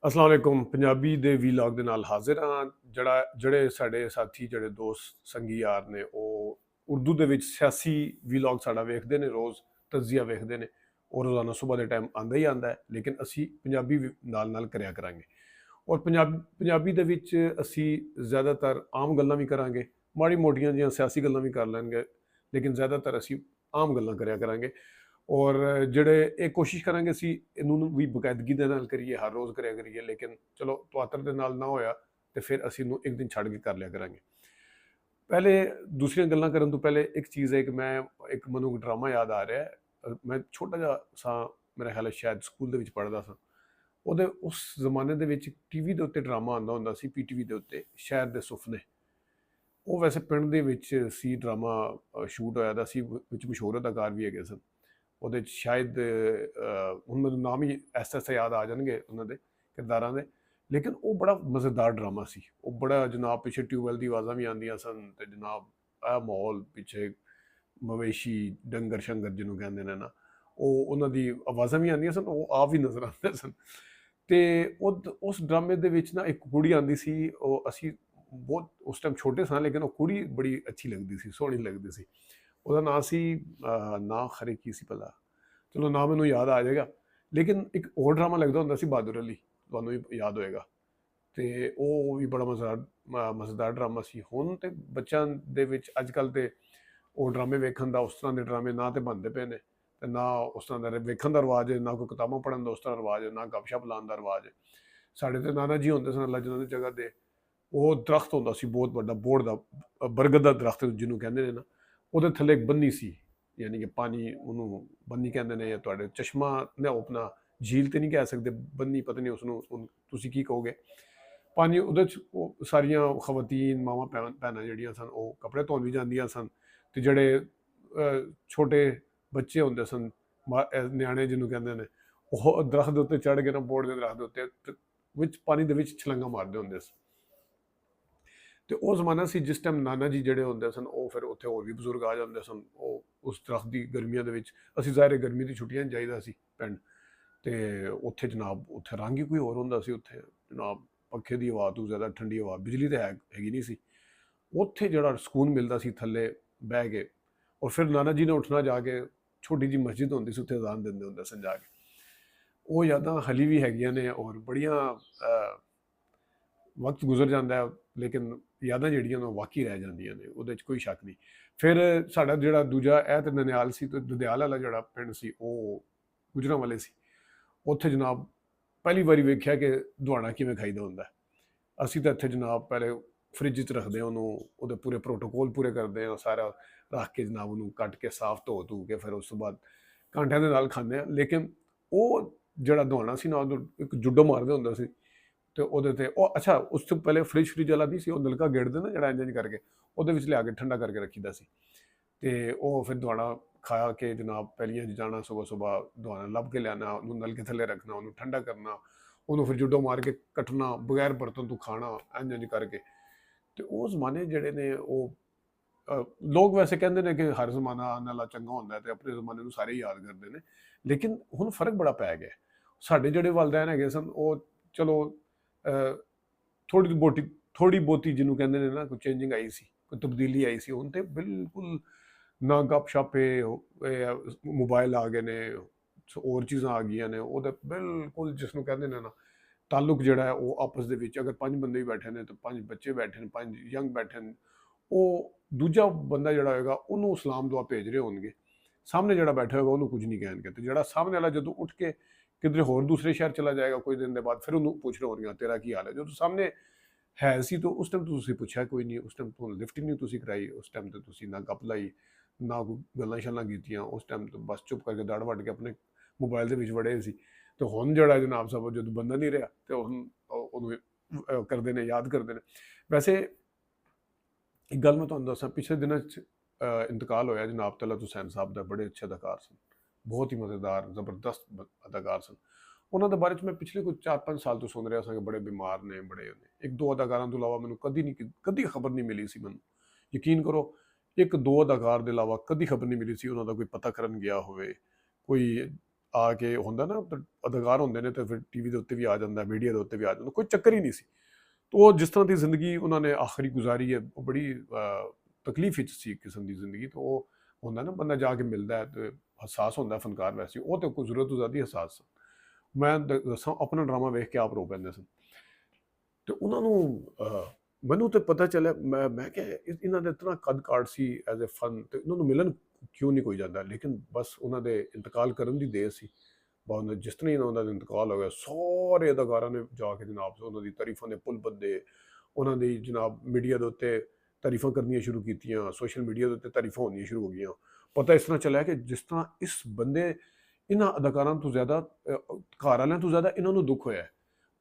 अस्सलाम वालेकुम। पंजाबी दे वीलॉग दे नाल हाज़िर हाँ। ਜਿਹੜੇ ਸਾਡੇ ਸਾਥੀ ਜਿਹੜੇ ਦੋਸਤ ਸੰਗੀ ਯਾਰ ਨੇ ਉਹ ਉਰਦੂ ਦੇ ਵਿੱਚ ਸਿਆਸੀ ਵੀਲੌਗ ਸਾਡਾ ਵੇਖਦੇ ਨੇ, ਰੋਜ਼ ਤਜਜ਼ੀਆ ਵੇਖਦੇ ਨੇ। ਉਹ ਰੋਜ਼ਾਨਾ ਸੁਬਹ ਦੇ ਟਾਈਮ ਆਂਦਾ ਹੀ ਆਂਦਾ ਹੈ, ਲੇਕਿਨ ਅਸੀਂ ਪੰਜਾਬੀ ਨਾਲ ਨਾਲ ਕਰਿਆ ਕਰਾਂਗੇ। ਔਰ ਪੰਜਾਬੀ ਦੇ ਵਿੱਚ ਅਸੀਂ ਜ਼ਿਆਦਾਤਰ ਆਮ ਗੱਲਾਂ ਵੀ ਕਰਾਂਗੇ, ਮਾੜੀ ਮੋਟੀਆਂ ਜਿਹੀਆਂ ਸਿਆਸੀ ਗੱਲਾਂ ਵੀ ਕਰ ਲੈਣਗੇ, ਲੇਕਿਨ ਜ਼ਿਆਦਾਤਰ ਅਸੀਂ ਆਮ ਗੱਲਾਂ ਕਰਿਆ ਕਰਾਂਗੇ। ਔਰ ਜਿਹੜੇ ਇਹ ਕੋਸ਼ਿਸ਼ ਕਰਾਂਗੇ ਅਸੀਂ ਇਹਨੂੰ ਵੀ ਬਕਾਇਦਗੀ ਦੇ ਨਾਲ ਕਰੀਏ, ਹਰ ਰੋਜ਼ ਕਰਿਆ ਕਰੀਏ, ਲੇਕਿਨ ਚਲੋ ਤੁਆਤਰ ਦੇ ਨਾਲ ਨਾ ਹੋਇਆ ਤੇ ਫਿਰ ਅਸੀਂ ਇਹਨੂੰ ਇੱਕ ਦਿਨ ਛੱਡ ਕੇ ਕਰ ਲਿਆ ਕਰਾਂਗੇ। ਪਹਿਲੇ ਦੂਸਰੀਆਂ ਗੱਲਾਂ ਕਰਨ ਤੋਂ ਪਹਿਲੇ ਇੱਕ ਚੀਜ਼ ਹੈ ਕਿ ਇੱਕ ਮੈਨੂੰ ਡਰਾਮਾ ਯਾਦ ਆ ਰਿਹਾ ਹੈ। ਮੈਂ ਛੋਟਾ ਜਿਹਾ ਸਾਂ, ਮੇਰਾ ਖਿਆਲ ਹੈ ਸ਼ਾਇਦ ਸਕੂਲ ਦੇ ਵਿੱਚ ਪੜ੍ਹਦਾ ਸਾਂ। ਉਹਦੇ ਉਸ ਜ਼ਮਾਨੇ ਦੇ ਵਿੱਚ ਟੀਵੀ ਦੇ ਉੱਤੇ ਡਰਾਮਾ ਆਉਂਦਾ ਹੁੰਦਾ ਸੀ, ਪੀਟੀਵੀ ਦੇ ਉੱਤੇ, ਸ਼ਹਿਰ ਦੇ ਸੁਪਨੇ। ਉਹ ਵੈਸੇ ਪਿੰਡ ਦੇ ਵਿੱਚ ਸੀ ਡਰਾਮਾ ਸ਼ੂਟ ਹੋਇਆ ਦਾ ਸੀ, ਵਿੱਚ ਮਸ਼ਹੂਰ ਅਦਾਕਾਰ ਵੀ ਹੈਗੇ ਸਨ। ਉਹਦੇ 'ਚ ਸ਼ਾਇਦ ਹੁਣ ਮੈਨੂੰ ਨਾਮ ਹੀ ਐਸੇ ਯਾਦ ਆ ਜਾਣਗੇ ਉਹਨਾਂ ਦੇ ਕਿਰਦਾਰਾਂ ਦੇ, ਲੇਕਿਨ ਉਹ ਬੜਾ ਮਜ਼ੇਦਾਰ ਡਰਾਮਾ ਸੀ। ਉਹ ਬੜਾ ਜਨਾਬ ਪਿੱਛੇ ਟਿਊਬਵੈੱਲ ਦੀ ਆਵਾਜ਼ਾਂ ਵੀ ਆਉਂਦੀਆਂ ਸਨ ਤੇ ਜਨਾਬ ਇਹ ਮਾਹੌਲ ਪਿੱਛੇ ਮਵੇਸ਼ੀ ਡੰਗਰ ਸ਼ੰਗਰ ਜਿਹਨੂੰ ਕਹਿੰਦੇ ਨੇ ਨਾ, ਉਹ ਉਹਨਾਂ ਦੀ ਆਵਾਜ਼ਾਂ ਵੀ ਆਉਂਦੀਆਂ ਸਨ, ਉਹ ਆਪ ਵੀ ਨਜ਼ਰ ਆਉਂਦੇ ਸਨ। ਤੇ ਉਸ ਡਰਾਮੇ ਦੇ ਵਿੱਚ ਨਾ ਇੱਕ ਕੁੜੀ ਆਉਂਦੀ ਸੀ। ਉਹ ਅਸੀਂ ਬਹੁਤ ਉਸ ਟਾਈਮ ਛੋਟੇ ਸਾਂ, ਲੇਕਿਨ ਉਹ ਕੁੜੀ ਬੜੀ ਅੱਛੀ ਲੱਗਦੀ ਸੀ, ਸੋਹਣੀ ਲੱਗਦੀ ਸੀ। ਉਹਦਾ ਨਾਂ ਸੀ ਨਾਂ ਖਰੇ ਕੀ ਸੀ ਭਲਾ, ਚਲੋ ਨਾਂ ਮੈਨੂੰ ਯਾਦ ਆ ਜਾਏਗਾ। ਲੇਕਿਨ ਇੱਕ ਹੋਰ ਡਰਾਮਾ ਲੱਗਦਾ ਹੁੰਦਾ ਸੀ ਬਹਾਦਰ ਅਲੀ, ਤੁਹਾਨੂੰ ਵੀ ਯਾਦ ਹੋਏਗਾ। ਤੇ ਉਹ ਵੀ ਬੜਾ ਮਜ਼ੇਦਾਰ ਡਰਾਮਾ ਸੀ। ਹੁਣ ਤੇ ਬੱਚਿਆਂ ਦੇ ਵਿੱਚ ਅੱਜ ਕੱਲ੍ਹ ਤੇ ਉਹ ਡਰਾਮੇ ਵੇਖਣ ਦਾ, ਉਸ ਤਰ੍ਹਾਂ ਦੇ ਡਰਾਮੇ ਨਾ ਤੇ ਬਣਦੇ ਪਏ ਨੇ, ਤੇ ਨਾ ਉਸ ਤਰ੍ਹਾਂ ਦਾ ਵੇਖਣ ਦਾ ਰਿਵਾਜ ਹੈ, ਨਾ ਕੋਈ ਕਿਤਾਬਾਂ ਪੜ੍ਹਨ ਦਾ ਉਸ ਤਰ੍ਹਾਂ ਰਿਵਾਜ ਹੈ, ਨਾ ਗੱਪਸ਼ਪ ਲਾਉਣ ਦਾ ਰਿਵਾਜ ਹੈ। ਸਾਡੇ ਤੇ ਨਾਨਾ ਜੀ ਹੁੰਦੇ ਸਨ, ਅੱਲਾ ਜਿਨ੍ਹਾਂ ਦੀ ਜਗ੍ਹਾ ਦੇ, ਉਹ ਦਰਖਤ ਹੁੰਦਾ ਸੀ ਬਹੁਤ ਵੱਡਾ, ਬੋੜ ਦਾ, ਬਰਗਦ ਦਾ ਦਰਖਤ ਜਿਹਨੂੰ ਕਹਿੰਦੇ ਨੇ ਨਾ, ਉਹਦੇ ਥੱਲੇ ਇੱਕ ਬੰਨੀ ਸੀ। ਯਾਨੀ ਕਿ ਪਾਣੀ, ਉਹਨੂੰ ਬੰਨੀ ਕਹਿੰਦੇ ਨੇ, ਜਾਂ ਤੁਹਾਡੇ ਚਸ਼ਮਾ ਨੇ ਆਪਣਾ, ਝੀਲ ਤੇ ਨਹੀਂ ਕਹਿ ਸਕਦੇ, ਬੰਨੀ ਪਤਾ ਨਹੀਂ ਉਸਨੂੰ ਤੁਸੀਂ ਕੀ ਕਹੋਗੇ। ਪਾਣੀ ਉਹਦੇ 'ਚ, ਉਹ ਸਾਰੀਆਂ ਖਵਾਤੀਨ ਮਾਵਾਂ ਭੈਣਾਂ ਜਿਹੜੀਆਂ ਸਨ ਉਹ ਕੱਪੜੇ ਧੋਣ ਵੀ ਜਾਂਦੀਆਂ ਸਨ। ਤੇ ਜਿਹੜੇ ਛੋਟੇ ਬੱਚੇ ਹੁੰਦੇ ਸਨ, ਨਿਆਣੇ ਜਿਹਨੂੰ ਕਹਿੰਦੇ ਨੇ, ਉਹ ਦਰਖਤ ਦੇ ਉੱਤੇ ਚੜ੍ਹ ਕੇ ਨਾ, ਬੋੜ ਦੇ ਦਰਖਤ ਦੇ ਉੱਤੇ ਵਿੱਚ ਪਾਣੀ ਦੇ ਵਿੱਚ ਛਲਾਂਗਾ ਮਾਰਦੇ ਹੁੰਦੇ ਸੀ। ਤੇ ਉਹ ਜ਼ਮਾਨਾ ਸੀ ਜਿਸ ਟਾਈਮ ਨਾਨਾ ਜੀ ਜਿਹੜੇ ਹੁੰਦੇ ਸਨ, ਉਹ ਫਿਰ ਉੱਥੇ ਹੋਰ ਵੀ ਬਜ਼ੁਰਗ ਆ ਜਾਂਦੇ ਸਨ। ਉਹ ਉਸ ਦਰਖਤ ਦੀ ਗਰਮੀਆਂ ਦੇ ਵਿੱਚ, ਅਸੀਂ ਜ਼ਾਹਿਰ ਹੈ ਗਰਮੀ ਦੀ ਛੁੱਟੀਆਂ 'ਚ ਜਾਈਦਾ ਸੀ ਪਿੰਡ। ਤੇ ਉੱਥੇ ਜਨਾਬ, ਉੱਥੇ ਰੰਗ ਹੀ ਕੋਈ ਹੋਰ ਹੁੰਦਾ ਸੀ। ਉੱਥੇ ਜਨਾਬ ਪੱਖੇ ਦੀ ਹਵਾ ਤੋਂ ਜ਼ਿਆਦਾ ਠੰਡੀ ਹਵਾ, ਬਿਜਲੀ ਤਾਂ ਹੈਗੀ ਨਹੀਂ ਸੀ। ਉੱਥੇ ਜਿਹੜਾ ਸਕੂਨ ਮਿਲਦਾ ਸੀ ਥੱਲੇ ਬਹਿ ਕੇ। ਔਰ ਫਿਰ ਨਾਨਾ ਜੀ ਨੇ ਉੱਠਣਾ ਜਾ ਕੇ, ਛੋਟੀ ਜਿਹੀ ਮਸਜਿਦ ਹੁੰਦੀ ਸੀ, ਉੱਥੇ ਅਜ਼ਾਨ ਦਿੰਦੇ ਹੁੰਦੇ ਸਨ ਜਾ ਕੇ। ਉਹ ਯਾਦਾਂ ਹਾਲੇ ਵੀ ਹੈਗੀਆਂ ਨੇ, ਔਰ ਬੜੀਆਂ ਵਕਤ ਗੁਜ਼ਰ ਜਾਂਦਾ ਹੈ, ਲੇਕਿਨ ਯਾਦਾਂ ਜਿਹੜੀਆਂ ਨੇ ਉਹ ਵਾਕਈ ਰਹਿ ਜਾਂਦੀਆਂ ਨੇ, ਉਹਦੇ 'ਚ ਕੋਈ ਸ਼ੱਕ ਨਹੀਂ। ਫਿਰ ਸਾਡਾ ਜਿਹੜਾ ਦੂਜਾ, ਇਹ ਤੇ ਨਨਿਆਲ ਸੀ, ਤੇ ਦੁਦਿਆਲ ਵਾਲਾ ਜਿਹੜਾ ਪਿੰਡ ਸੀ ਉਹ ਗੁਜਰਾਂਵਾਲੇ ਸੀ। ਉੱਥੇ ਜਨਾਬ ਪਹਿਲੀ ਵਾਰੀ ਵੇਖਿਆ ਕਿ ਦੁਆਣਾ ਕਿਵੇਂ ਖਾਈਦਾ ਹੁੰਦਾ ਹੈ। ਅਸੀਂ ਤਾਂ ਇੱਥੇ ਜਨਾਬ ਪਹਿਲੇ ਫਰਿੱਜ 'ਚ ਰੱਖਦੇ ਹਾਂ ਉਹਨੂੰ, ਉਹਦੇ ਪੂਰੇ ਪ੍ਰੋਟੋਕੋਲ ਪੂਰੇ ਕਰਦੇ ਹਾਂ, ਸਾਰਾ ਰੱਖ ਕੇ ਜਨਾਬ ਉਹਨੂੰ ਕੱਟ ਕੇ ਸਾਫ਼ ਧੋ ਧੂ ਕੇ, ਫਿਰ ਉਸ ਤੋਂ ਬਾਅਦ ਕਾਂਟਿਆਂ ਦੇ ਨਾਲ ਖਾਂਦੇ ਹਾਂ। ਲੇਕਿਨ ਉਹ ਜਿਹੜਾ ਦੁਆਣਾ ਸੀ ਨਾ, ਉਦੋਂ ਇੱਕ ਜੁੱਡੋ ਮਾਰਦੇ ਹੁੰਦਾ ਸੀ, ਤੇ ਉਹਦੇ ਤੇ ਉਹ, ਅੱਛਾ ਉਸ ਤੋਂ ਪਹਿਲੇ ਫਰਿੱਜ ਵਾਲਾ ਨਹੀਂ ਸੀ, ਉਹ ਨਲਕਾ ਗੇੜਦੇ ਨਾ ਜਿਹੜਾ ਇੰਜ ਕਰਕੇ, ਉਹਦੇ ਵਿੱਚ ਲਿਆ ਕੇ ਠੰਡਾ ਕਰਕੇ ਰੱਖੀਦਾ ਸੀ। ਤੇ ਉਹ ਫਿਰ ਦੁਆਣਾ ਖਾ ਕੇ ਜਨਾਬ ਪਹਿਲੀਆਂ 'ਚ ਜਾਣਾ, ਸੁਬਹ ਸੁਬਹ ਦੁਆਣਾ ਲੱਭ ਕੇ ਲਿਆਉਣਾ, ਉਹਨੂੰ ਨਲਕੇ ਥੱਲੇ ਰੱਖਣਾ, ਉਹਨੂੰ ਠੰਡਾ ਕਰਨਾ, ਉਹਨੂੰ ਫਿਰ ਜੁੱਡੋ ਮਾਰ ਕੇ ਕੱਟਣਾ, ਬਗੈਰ ਬਰਤਨ ਤੋਂ ਖਾਣਾ, ਇੰਜ ਕਰਕੇ। ਤੇ ਉਹ ਜ਼ਮਾਨੇ ਜਿਹੜੇ ਨੇ ਉਹ, ਲੋਕ ਵੈਸੇ ਕਹਿੰਦੇ ਨੇ ਕਿ ਹਰ ਜ਼ਮਾਨਾ ਆਉਣ ਵਾਲਾ ਚੰਗਾ ਹੁੰਦਾ ਹੈ, ਤੇ ਆਪਣੇ ਜ਼ਮਾਨੇ ਨੂੰ ਸਾਰੇ ਯਾਦ ਕਰਦੇ ਨੇ, ਲੇਕਿਨ ਹੁਣ ਫਰਕ ਬੜਾ ਪੈ ਗਿਆ। ਸਾਡੇ ਜਿਹੜੇ ਵਾਲਦੈਨ ਹੈਗੇ ਸਨ, ਉਹ ਚਲੋ ਥੋੜੀ ਬਹੁਤੀ, ਥੋੜੀ ਬਹੁਤੀ ਜਿਹਨੂੰ ਕਹਿੰਦੇ ਨੇ ਨਾ, ਕੋਈ ਚੇਂਜਿੰਗ ਆਈ ਸੀ, ਕੋਈ ਤਬਦੀਲੀ ਆਈ ਸੀ। ਹੁਣ ਤੇ ਬਿਲਕੁਲ ਨਾ ਗੱਪਸ਼ਪ, ਮੋਬਾਈਲ ਆ ਗਏ ਨੇ, ਹੋਰ ਚੀਜ਼ਾਂ ਆ ਗਈਆਂ ਨੇ, ਉਹਦੇ ਬਿਲਕੁਲ ਜਿਸਨੂੰ ਕਹਿੰਦੇ ਨੇ ਨਾ, ਤਾਲੁਕ ਜਿਹੜਾ ਹੈ ਉਹ ਆਪਸ ਦੇ ਵਿੱਚ, ਅਗਰ 5 ਬੰਦੇ ਵੀ ਬੈਠੇ ਨੇ, ਤੇ 5 ਬੱਚੇ ਬੈਠੇ ਨੇ, 5 ਯੰਗ ਬੈਠੇ ਨੇ, ਉਹ ਦੂਜਾ ਬੰਦਾ ਜਿਹੜਾ ਹੋਏਗਾ ਉਹਨੂੰ ਸਲਾਮ ਦੁਆ ਭੇਜ ਰਹੇ ਹੋਣਗੇ, ਸਾਹਮਣੇ ਜਿਹੜਾ ਬੈਠਾ ਹੋਏਗਾ ਉਹਨੂੰ ਕੁਝ ਨਹੀਂ ਕਹਿਣਗੇ। ਤੇ ਜਿਹੜਾ ਸਾਹਮਣੇ ਵਾਲਾ ਜਦੋਂ ਉੱਠ ਕੇ ਕਿਧਰੇ ਹੋਰ ਦੂਸਰੇ ਸ਼ਹਿਰ ਚਲਾ ਜਾਏਗਾ ਕੁਝ ਦਿਨ ਦੇ ਬਾਅਦ, ਫਿਰ ਉਹਨੂੰ ਪੁੱਛ ਰਹੇ ਹੋਣਗੇ ਤੇਰਾ ਕੀ ਹਾਲ ਹੈ। ਜਦੋਂ ਸਾਹਮਣੇ ਹੈ ਸੀ ਤਾਂ ਉਸ ਟਾਈਮ ਤੁਸੀਂ ਪੁੱਛਿਆ ਕੋਈ ਨਹੀਂ, ਉਸ ਟਾਈਮ ਤੋਂ ਲਿਫਟ ਨਹੀਂ ਤੁਸੀਂ ਕਰਾਈ, ਉਸ ਟਾਈਮ ਤੇ ਤੁਸੀਂ ਨਾ ਗੱਪ ਲਾਈ, ਨਾ ਕੋਈ ਗੱਲਾਂ ਸ਼ੱਲਾਂ ਕੀਤੀਆਂ। ਉਸ ਟਾਈਮ ਤੋਂ ਬਸ ਚੁੱਪ ਕਰਕੇ ਦੜ ਵੱਟ ਕੇ ਆਪਣੇ ਮੋਬਾਈਲ ਦੇ ਵਿੱਚ ਵੜੇ ਸੀ। ਤੇ ਹੁਣ ਜਿਹੜਾ ਜਨਾਬ ਸਾਹਿਬ, ਜਦੋਂ ਬੰਦਾ ਨਹੀਂ ਰਿਹਾ, ਤੇ ਹੁਣ ਉਹਨੂੰ ਕਰਦੇ ਨੇ, ਯਾਦ ਕਰਦੇ ਨੇ। ਵੈਸੇ ਇੱਕ ਗੱਲ ਮੈਂ ਤੁਹਾਨੂੰ ਦੱਸਾਂ, ਪਿਛਲੇ ਦਿਨਾਂ 'ਚ ਇੰਤਕਾਲ ਹੋਇਆ ਜਨਾਬ ਤਲਤ ਹੁਸੈਨ ਸਾਹਿਬ ਦਾ। ਬੜੇ ਅੱਛੇ ਅਦਾਕਾਰ ਸਨ, ਬਹੁਤ ਹੀ ਮਜ਼ੇਦਾਰ ਜ਼ਬਰਦਸਤ ਅਦਾਕਾਰ ਸਨ। ਉਹਨਾਂ ਦੇ ਬਾਰੇ 'ਚ ਮੈਂ ਪਿਛਲੇ ਕੁਝ 4-5 ਸਾਲ ਤੋਂ ਸੁਣ ਰਿਹਾ ਸਾਂ ਕਿ ਬੜੇ ਬਿਮਾਰ ਨੇ, ਬੜੇ ਨੇ। ਇੱਕ ਦੋ ਅਦਾਕਾਰਾਂ ਤੋਂ ਇਲਾਵਾ ਮੈਨੂੰ ਕਦੀ ਖਬਰ ਨਹੀਂ ਮਿਲੀ ਸੀ। ਮੈਨੂੰ ਯਕੀਨ ਕਰੋ, ਇੱਕ ਦੋ ਅਦਾਕਾਰ ਦੇ ਇਲਾਵਾ ਕਦੀ ਖਬਰ ਨਹੀਂ ਮਿਲੀ ਸੀ ਉਹਨਾਂ ਦਾ ਕੋਈ ਪਤਾ ਕਰਨ ਗਿਆ ਹੋਵੇ, ਕੋਈ ਆ ਕੇ ਹੁੰਦਾ ਨਾ ਅਦਾਕਾਰ ਹੁੰਦੇ ਨੇ ਤੇ ਫਿਰ ਟੀਵੀ ਦੇ ਉੱਤੇ ਵੀ ਆ ਜਾਂਦਾ, ਮੀਡੀਆ ਦੇ ਉੱਤੇ ਵੀ ਆ ਜਾਂਦਾ, ਕੋਈ ਚੱਕਰ ਹੀ ਨਹੀਂ ਸੀ। ਤੋ ਉਹ ਜਿਸ ਤਰ੍ਹਾਂ ਦੀ ਜ਼ਿੰਦਗੀ ਉਹਨਾਂ ਨੇ ਆਖਰੀ ਗੁਜ਼ਾਰੀ ਹੈ, ਉਹ ਬੜੀ ਤਕਲੀਫ ਵਿੱਚ ਸੀ ਕਿਸਮ ਦੀ ਜ਼ਿੰਦਗੀ। ਤੇ ਉਹ ਹੁੰਦਾ ਨਾ ਬੰਦਾ ਜਾ ਕੇ ਮਿਲਦਾ ਹੈ ਤੇ ਹਸਾਸ ਹੁੰਦਾ ਫਨਕਾਰ, ਵੈਸੇ ਉਹ ਤੇ ਕੋਈ ਜ਼ਰੂਰਤ ਤੋਂ ਜ਼ਿਆਦਾ ਹੀ ਹਸਾਸ ਸਨ। ਮੈਂ ਦੱਸਾਂ, ਆਪਣਾ ਡਰਾਮਾ ਵੇਖ ਕੇ ਆਪ ਰੋ ਪੈਂਦੇ ਸਨ। ਤੇ ਉਹਨਾਂ ਨੂੰ ਮੈਨੂੰ ਤੇ ਪਤਾ ਚੱਲਿਆ, ਮੈਂ ਕਿਹਾ ਇਹਨਾਂ ਦਾ ਇਤਨਾ ਕੱਦ ਕਾਠ ਸੀ ਐਜ਼ ਅ ਫਨ, ਤੇ ਇਹਨਾਂ ਨੂੰ ਮਿਲਣ ਕਿਉਂ ਨਹੀਂ ਕੋਈ ਜਾਂਦਾ। ਲੇਕਿਨ ਬਸ ਉਹਨਾਂ ਦੇ ਇੰਤਕਾਲ ਕਰਨ ਦੀ ਦੇਰ ਸੀ। ਜਿਸ ਤਰ੍ਹਾਂ ਹੀ ਉਹਨਾਂ ਦਾ ਇੰਤਕਾਲ ਹੋ ਗਿਆ, ਸਾਰੇ ਅਦਾਕਾਰਾਂ ਨੇ ਜਾ ਕੇ ਜਨਾਬ ਉਹਨਾਂ ਦੀ ਤਾਰੀਫਾਂ ਦੇ ਪੁੱਲ ਬੱਧੇ, ਉਹਨਾਂ ਦੀ ਜਨਾਬ ਮੀਡੀਆ ਦੇ ਉੱਤੇ ਤਾਰੀਫਾਂ ਕਰਨੀਆਂ ਸ਼ੁਰੂ ਕੀਤੀਆਂ, ਸੋਸ਼ਲ ਮੀਡੀਆ ਦੇ ਉੱਤੇ ਤਾਰੀਫਾਂ ਹੋਣੀਆਂ ਸ਼ੁਰੂ ਹੋ ਗਈਆਂ। ਪਤਾ ਇਸ ਤਰ੍ਹਾਂ ਚੱਲਿਆ ਕਿ ਜਿਸ ਤਰ੍ਹਾਂ ਇਸ ਬੰਦੇ, ਇਹਨਾਂ ਅਦਾਕਾਰਾਂ ਤੋਂ ਜ਼ਿਆਦਾ, ਘਰ ਵਾਲਿਆਂ ਤੋਂ ਜ਼ਿਆਦਾ ਇਹਨਾਂ ਨੂੰ ਦੁੱਖ ਹੋਇਆ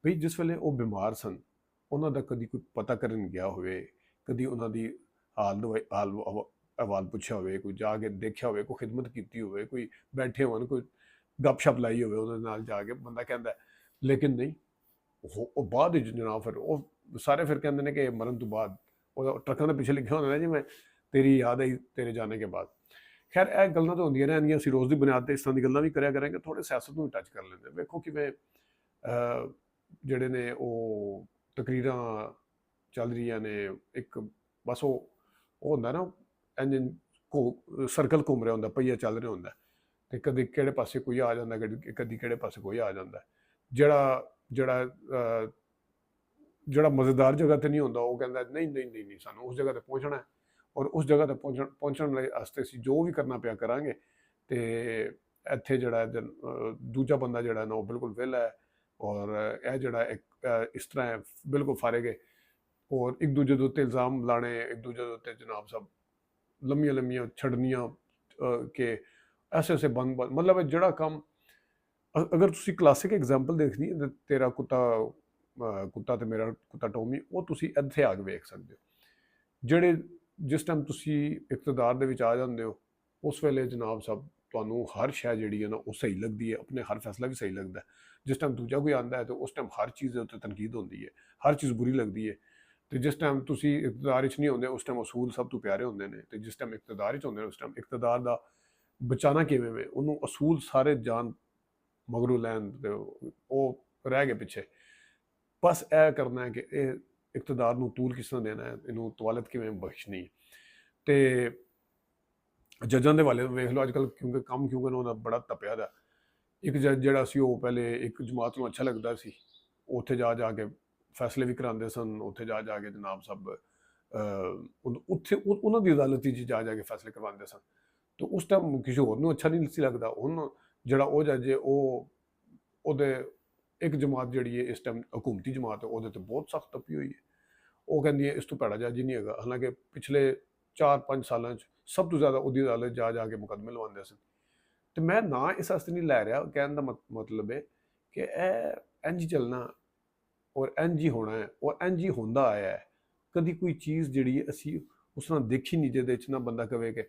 ਵੀ ਜਿਸ ਵੇਲੇ ਉਹ ਬਿਮਾਰ ਸਨ, ਉਹਨਾਂ ਦਾ ਕਦੀ ਕੋਈ ਪਤਾ ਕਰਨ ਗਿਆ ਹੋਵੇ, ਕਦੀ ਉਹਨਾਂ ਦੀ ਅਹਵਾਲ ਪੁੱਛਿਆ ਹੋਵੇ, ਕੋਈ ਜਾ ਕੇ ਦੇਖਿਆ ਹੋਵੇ, ਕੋਈ ਖਿਦਮਤ ਕੀਤੀ ਹੋਵੇ, ਕੋਈ ਬੈਠੇ ਹੋਣ, ਕੋਈ ਗੱਪਸ਼ਪ ਲਾਈ ਹੋਵੇ ਉਹਦੇ ਨਾਲ ਜਾ ਕੇ, ਬੰਦਾ ਕਹਿੰਦਾ। ਲੇਕਿਨ ਨਹੀਂ, ਉਹ ਬਾਅਦ ਵਿੱਚ ਜਨਾਬ ਫਿਰ ਉਹ ਸਾਰੇ ਫਿਰ ਕਹਿੰਦੇ ਨੇ ਕਿ ਮਰਨ ਤੋਂ ਬਾਅਦ, ਉਹ ਟਰੱਕਾਂ ਦੇ ਪਿੱਛੇ ਲਿਖਿਆ ਹੁੰਦਾ ਨਾ ਜਿਵੇਂ ਤੇਰੀ ਯਾਦ ਆਈ ਤੇਰੇ ਜਾਣੇ ਕੇ ਬਾਅਦ। ਖੈਰ ਇਹ ਗੱਲਾਂ ਤਾਂ ਹੁੰਦੀਆਂ ਰਹਿੰਦੀਆਂ, ਅਸੀਂ ਰੋਜ਼ ਦੀ ਬੁਨਿਆਦ 'ਤੇ ਇਸ ਤਰ੍ਹਾਂ ਦੀ ਗੱਲਾਂ ਵੀ ਕਰਿਆ ਕਰਾਂਗੇ। ਥੋੜ੍ਹੇ ਸਿਆਸਤ ਨੂੰ ਵੀ ਟੱਚ ਕਰ ਲੈਂਦੇ। ਵੇਖੋ ਕਿਵੇਂ ਜਿਹੜੇ ਨੇ ਉਹ ਤਕਰੀਰਾਂ ਚੱਲ ਰਹੀਆਂ ਨੇ, ਇੱਕ ਬਸ ਉਹ ਹੁੰਦਾ ਨਾ ਇੰਜਨ ਸਰਕਲ ਘੁੰਮ ਰਿਹਾ ਹੁੰਦਾ, ਪਹੀਆ ਚੱਲ ਰਿਹਾ ਹੁੰਦਾ, ਤੇ ਕਦੇ ਕਿਹੜੇ ਪਾਸੇ ਕੋਈ ਆ ਜਾਂਦਾ, ਕਦੀ ਕਿਹੜੇ ਪਾਸੇ ਕੋਈ ਆ ਜਾਂਦਾ। ਜਿਹੜਾ ਮਜ਼ੇਦਾਰ ਜਗ੍ਹਾ ਤੇ ਨਹੀਂ ਹੁੰਦਾ, ਉਹ ਕਹਿੰਦਾ ਨਹੀਂ ਨਹੀਂ ਨਹੀਂ ਨਹੀਂ, ਸਾਨੂੰ ਉਸ ਜਗ੍ਹਾ ਤੇ ਪਹੁੰਚਣਾ ਹੈ, ਔਰ ਉਸ ਜਗ੍ਹਾ ਤੇ ਪਹੁੰਚਣ ਲਈ ਵਾਸਤੇ ਅਸੀਂ ਜੋ ਵੀ ਕਰਨਾ ਪਿਆ ਕਰਾਂਗੇ। ਤੇ ਇੱਥੇ ਜਿਹੜਾ ਦੂਜਾ ਬੰਦਾ ਜਿਹੜਾ ਨਾ ਉਹ ਬਿਲਕੁਲ ਵਿਹਲਾ ਹੈ, ਔਰ ਇਹ ਜਿਹੜਾ ਇਸ ਤਰ੍ਹਾਂ ਹੈ ਬਿਲਕੁਲ ਫਾਰਿਗ ਹੈ, ਔਰ ਇੱਕ ਦੂਜੇ ਦੇ ਉੱਤੇ ਇਲਜ਼ਾਮ ਲਾਣੇ, ਇੱਕ ਦੂਜੇ ਦੇ ਉੱਤੇ ਜਨਾਬ ਸਾਹਿਬ ਲੰਮੀਆਂ ਲੰਮੀਆਂ ਛੱਡਣੀਆਂ ਕਿ ਐਸੇ ਬੰਦ ਮਤਲਬ ਜਿਹੜਾ ਕੰਮ, ਅਗਰ ਤੁਸੀਂ ਕਲਾਸਿਕ ਐਗਜ਼ਾਮਪਲ ਦੇਖਣੀ ਹੈ, ਤੇਰਾ ਕੁੱਤਾ ਤੇ ਮੇਰਾ ਕੁੱਤਾ ਟੋਮੀ, ਉਹ ਤੁਸੀਂ ਇੱਥੇ ਆ ਕੇ ਵੇਖ ਸਕਦੇ ਹੋ। ਜਿਸ ਟਾਈਮ ਤੁਸੀਂ ਇਕਤਦਾਰ ਦੇ ਵਿੱਚ ਆ ਜਾਂਦੇ ਹੋ, ਉਸ ਵੇਲੇ ਜਨਾਬ ਸਾਹਿਬ ਤੁਹਾਨੂੰ ਹਰ ਸ਼ੈ ਜਿਹੜੀ ਹੈ ਨਾ ਉਹ ਸਹੀ ਲੱਗਦੀ ਹੈ, ਆਪਣੇ ਹਰ ਫੈਸਲਾ ਵੀ ਸਹੀ ਲੱਗਦਾ। ਜਿਸ ਟਾਈਮ ਦੂਜਾ ਕੋਈ ਆਉਂਦਾ ਹੈ ਤਾਂ ਉਸ ਟਾਈਮ ਹਰ ਚੀਜ਼ ਦੇ ਉੱਤੇ ਤਨਕੀਦ ਹੁੰਦੀ ਹੈ, ਹਰ ਚੀਜ਼ ਬੁਰੀ ਲੱਗਦੀ ਹੈ। ਤੇ ਜਿਸ ਟਾਈਮ ਤੁਸੀਂ ਇਕਤਦਾਰ ਵਿੱਚ ਨਹੀਂ ਹੁੰਦੇ, ਉਸ ਟਾਈਮ ਅਸੂਲ ਸਭ ਤੋਂ ਪਿਆਰੇ ਹੁੰਦੇ ਨੇ, ਤੇ ਜਿਸ ਟਾਈਮ ਇਕਤਦਾਰ ਵਿੱਚ ਹੁੰਦੇ ਨੇ, ਉਸ ਟਾਈਮ ਇਕਤਦਾਰ ਦਾ ਬਚਾਉਣਾ ਕਿਵੇਂ ਵੇ, ਉਹਨੂੰ ਅਸੂਲ ਸਾਰੇ ਜਾਨ ਮਗਰੋਂ ਲੈਣ ਤੇ ਉਹ ਰਹਿ ਗਏ ਪਿੱਛੇ। ਬਸ ਇਹ ਕਰਨਾ ਹੈ ਕਿ ਇਹ ਇਕਤਦਾਰ ਨੂੰ ਤੂਲ ਕਿਸ ਤਰ੍ਹਾਂ ਦੇਣਾ ਹੈ, ਇਹਨੂੰ ਤਵਾਲਤ ਕਿਵੇਂ ਬਖਸ਼ਣੀ। ਤੇ ਜੱਜਾਂ ਦੇ ਵਾਲੇ ਵੇਖ ਲਓ ਅੱਜ ਕੱਲ੍ਹ, ਕਿਉਂਕਿ ਉਹਨਾਂ ਦਾ ਬੜਾ ਤਪਿਆ ਦਾ। ਇੱਕ ਜੱਜ ਜਿਹੜਾ ਸੀ ਉਹ ਪਹਿਲੇ ਇੱਕ ਜਮਾਤ ਨੂੰ ਅੱਛਾ ਲੱਗਦਾ ਸੀ, ਉੱਥੇ ਜਾ ਕੇ ਫੈਸਲੇ ਵੀ ਕਰਾਉਂਦੇ ਸਨ, ਉੱਥੇ ਜਾ ਕੇ ਜਨਾਬ ਸਾਹਿਬ ਉੱਥੇ ਉਹਨਾਂ ਦੀ ਅਦਾਲਤ ਵਿੱਚ ਜਾ ਕੇ ਫੈਸਲੇ ਕਰਵਾਉਂਦੇ ਸਨ। ਤੇ ਉਸ ਟਾਈਮ ਕਿਸੇ ਹੋਰ ਨੂੰ ਅੱਛਾ ਨਹੀਂ ਸੀ ਲੱਗਦਾ। ਹੁਣ ਜਿਹੜਾ ਉਹ ਜੱਜ ਹੈ, ਉਹਦੇ ਇੱਕ ਜਮਾਤ ਜਿਹੜੀ ਹੈ ਇਸ ਟਾਈਮ ਹਕੂਮਤੀ ਜਮਾਤ ਹੈ, ਉਹਦੇ ਤੇ ਬਹੁਤ ਸਖਤ ਤੱਪੀ ਹੋਈ ਹੈ। ਉਹ ਕਹਿੰਦੀ ਹੈ ਇਸ ਤੋਂ ਭੈੜਾ ਜੱਜ ਹੀ ਨਹੀਂ ਹੈਗਾ। ਹਾਲਾਂਕਿ ਪਿਛਲੇ 4-5 ਸਾਲਾਂ 'ਚ ਸਭ ਤੋਂ ਜ਼ਿਆਦਾ ਉਹਦੀ ਅਦਾਲਤ ਜਾ ਕੇ ਮੁਕੱਦਮੇ ਲਵਾਉਂਦੇ ਸਨ। ਤੇ ਮੈਂ ਨਾ ਇਸ ਵਾਸਤੇ ਨਹੀਂ ਲੈ ਰਿਹਾ, ਕਹਿਣ ਦਾ ਮਤਲਬ ਹੈ ਕਿ ਇਹ ਇੰਝ ਚੱਲਣਾ ਔਰ ਇੰਝ ਹੀ ਹੋਣਾ ਹੈ, ਔਰ ਇੰਝ ਹੀ ਹੁੰਦਾ ਆਇਆ ਹੈ। ਕਦੀ ਕੋਈ ਚੀਜ਼ ਜਿਹੜੀ ਅਸੀਂ ਉਸ ਤਰ੍ਹਾਂ ਦੇਖੀ ਨਹੀਂ, ਜਿਹਦੇ 'ਚ ਨਾ ਬੰਦਾ ਕਵੇ ਕਿ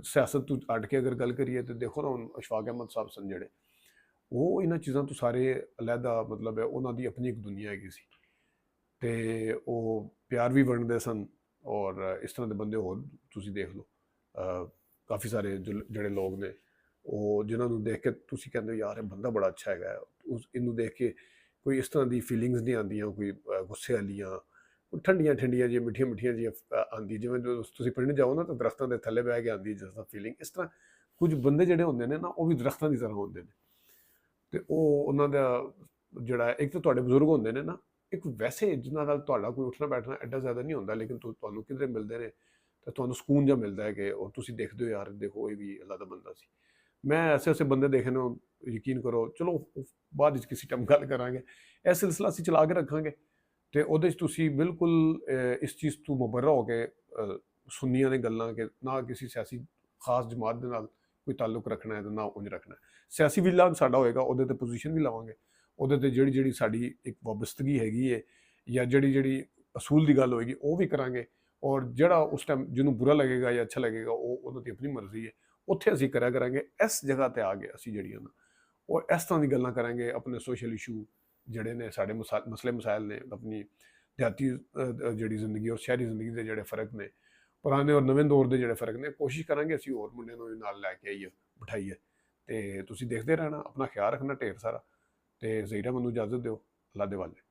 ਸਿਆਸਤ ਤੋਂ ਅੱਡ ਕੇ ਅਗਰ ਗੱਲ ਕਰੀਏ ਤਾਂ ਦੇਖੋ ਨਾ, ਹੁਣ ਅਸ਼ਫਾਕ ਅਹਿਮਦ ਸਾਹਿਬ ਸਨ ਜਿਹੜੇ, ਉਹ ਇਹਨਾਂ ਚੀਜ਼ਾਂ ਤੋਂ ਸਾਰੇ ਅਲੱਗਾ, ਮਤਲਬ ਹੈ ਉਹਨਾਂ ਦੀ ਆਪਣੀ ਇੱਕ ਦੁਨੀਆ ਹੈਗੀ ਸੀ, ਤੇ ਉਹ ਪਿਆਰ ਵੀ ਵੰਡਦੇ ਸਨ। ਔਰ ਇਸ ਤਰ੍ਹਾਂ ਦੇ ਬੰਦੇ ਹੋਰ ਤੁਸੀਂ ਦੇਖ ਲਓ, ਕਾਫੀ ਸਾਰੇ ਜਿਹੜੇ ਲੋਕ ਨੇ, ਉਹ ਜਿਨ੍ਹਾਂ ਨੂੰ ਦੇਖ ਕੇ ਤੁਸੀਂ ਕਹਿੰਦੇ ਹੋ ਯਾਰ ਇਹ ਬੰਦਾ ਬੜਾ ਅੱਛਾ ਹੈਗਾ, ਇਹਨੂੰ ਦੇਖ ਕੇ ਕੋਈ ਇਸ ਤਰ੍ਹਾਂ ਦੀ ਫੀਲਿੰਗਸ ਨਹੀਂ ਆਉਂਦੀਆਂ, ਕੋਈ ਗੁੱਸੇ ਵਾਲੀਆਂ, ਠੰਡੀਆਂ ਜਿਹੀਆਂ ਮਿੱਠੀਆਂ ਜਿਹੀਆਂ ਆਉਂਦੀ, ਜਿਵੇਂ ਜਦੋਂ ਤੁਸੀਂ ਪਿੰਡ ਜਾਓ ਨਾ ਤਾਂ ਦਰਖਤਾਂ ਦੇ ਥੱਲੇ ਬਹਿ ਕੇ ਆਉਂਦੀ ਜਿਸ ਤਰ੍ਹਾਂ ਫੀਲਿੰਗ। ਇਸ ਤਰ੍ਹਾਂ ਕੁਝ ਬੰਦੇ ਜਿਹੜੇ ਹੁੰਦੇ ਨੇ ਨਾ, ਉਹ ਵੀ ਦਰਖਤਾਂ ਦੀ ਤਰ੍ਹਾਂ ਹੁੰਦੇ ਨੇ। ਤੇ ਉਹਨਾਂ ਦਾ ਜਿਹੜਾ ਇੱਕ ਤਾਂ ਤੁਹਾਡੇ ਬਜ਼ੁਰਗ ਹੁੰਦੇ ਨੇ ਨਾ, ਇੱਕ ਵੈਸੇ ਜਿਨ੍ਹਾਂ ਨਾਲ ਤੁਹਾਡਾ ਕੋਈ ਉੱਠਣਾ ਬੈਠਣਾ ਐਡਾ ਜ਼ਿਆਦਾ ਨਹੀਂ ਹੁੰਦਾ, ਲੇਕਿਨ ਤੁਹਾਨੂੰ ਕਿਧਰੇ ਮਿਲਦੇ ਨੇ ਤਾਂ ਤੁਹਾਨੂੰ ਸਕੂਨ ਜਿਹਾ ਮਿਲਦਾ ਹੈ ਕਿ ਉਹ ਤੁਸੀਂ ਦੇਖਦੇ ਹੋ ਯਾਰ ਦੇਖੋ ਇਹ ਵੀ ਅੱਲਾ ਦਾ ਬੰਦਾ ਸੀ। ਮੈਂ ਐਸੇ ਬੰਦੇ ਦੇਖੇ ਨੇ, ਯਕੀਨ ਕਰੋ। ਚਲੋ ਬਾਅਦ ਵਿੱਚ ਕਿਸੇ ਟਾਈਮ ਗੱਲ ਕਰਾਂਗੇ, ਇਹ ਸਿਲਸਿਲਾ ਅਸੀਂ ਚਲਾ ਕੇ ਰੱਖਾਂਗੇ, ਤੇ ਉਹਦੇ 'ਚ ਤੁਸੀਂ ਬਿਲਕੁਲ ਇਸ ਚੀਜ਼ ਤੋਂ ਮੁਬਰਰਾ ਹੋ ਕੇ ਸੁਣਨੀਆਂ ਨੇ ਗੱਲਾਂ ਕਿ ਨਾ ਕਿਸੇ ਸਿਆਸੀ ਖਾਸ ਜਮਾਤ ਦੇ ਨਾਲ ਕੋਈ ਤਾਲੁਕ ਰੱਖਣਾ ਹੈ ਤੇ ਨਾ ਉਂਝ ਰੱਖਣਾ ਹੈ। ਸਿਆਸੀ ਵੀ ਲਾਭ ਸਾਡਾ ਹੋਏਗਾ, ਉਹਦੇ ਤੇ ਪੋਜੀਸ਼ਨ ਵੀ ਲਾਵਾਂਗੇ, ਉਹਦੇ ਤੇ ਜਿਹੜੀ ਸਾਡੀ ਇੱਕ ਵਾਬਸਤਗੀ ਹੈਗੀ ਹੈ, ਜਾਂ ਜਿਹੜੀ ਅਸੂਲ ਦੀ ਗੱਲ ਹੋਏਗੀ ਉਹ ਵੀ ਕਰਾਂਗੇ। ਔਰ ਜਿਹੜਾ ਉਸ ਟਾਈਮ ਜਿਹਨੂੰ ਬੁਰਾ ਲੱਗੇਗਾ ਜਾਂ ਅੱਛਾ ਲੱਗੇਗਾ, ਉਹ ਉਹਨਾਂ ਦੀ ਆਪਣੀ ਮਰਜ਼ੀ ਹੈ, ਉੱਥੇ ਅਸੀਂ ਕਰਿਆ ਕਰਾਂਗੇ। ਇਸ ਜਗ੍ਹਾ ਤੇ ਆ ਕੇ ਅਸੀਂ ਜਿਹੜੀਆਂ ਨਾ ਉਹ ਇਸ ਤਰ੍ਹਾਂ ਦੀ ਗੱਲਾਂ ਕਰਾਂਗੇ, ਆਪਣੇ ਸੋਸ਼ਲ ਇਸ਼ੂ ਜਿਹੜੇ ਨੇ, ਸਾਡੇ ਮਸਲੇ ਮਸਾਇਲ ਨੇ, ਆਪਣੀ ਦਿਹਾਤੀ ਜਿਹੜੀ ਜ਼ਿੰਦਗੀ ਔਰ ਸ਼ਹਿਰੀ ਜ਼ਿੰਦਗੀ ਦੇ ਜਿਹੜੇ ਫ਼ਰਕ ਨੇ, ਪੁਰਾਣੇ ਔਰ ਨਵੇਂ ਦੌਰ ਦੇ ਜਿਹੜੇ ਫ਼ਰਕ ਨੇ, ਕੋਸ਼ਿਸ਼ ਕਰਾਂਗੇ ਅਸੀਂ ਹੋਰ ਮੁੰਡਿਆਂ ਨੂੰ ਵੀ ਨਾਲ ਲੈ ਕੇ ਆਈਏ, ਬਿਠਾਈਏ, ਤੇ ਤੁਸੀਂ ਦੇਖਦੇ ਰਹਿਣਾ, ਆਪਣਾ ਖਿਆਲ ਰੱਖਣਾ ਢੇਰ ਸਾਰਾ। ਤੇ ਜ਼ਹੀਰਾ, ਮੈਨੂੰ ਇਜਾਜ਼ਤ ਦਿਓ, ਅੱਲਾ ਦੇ ਵਾਲੇ।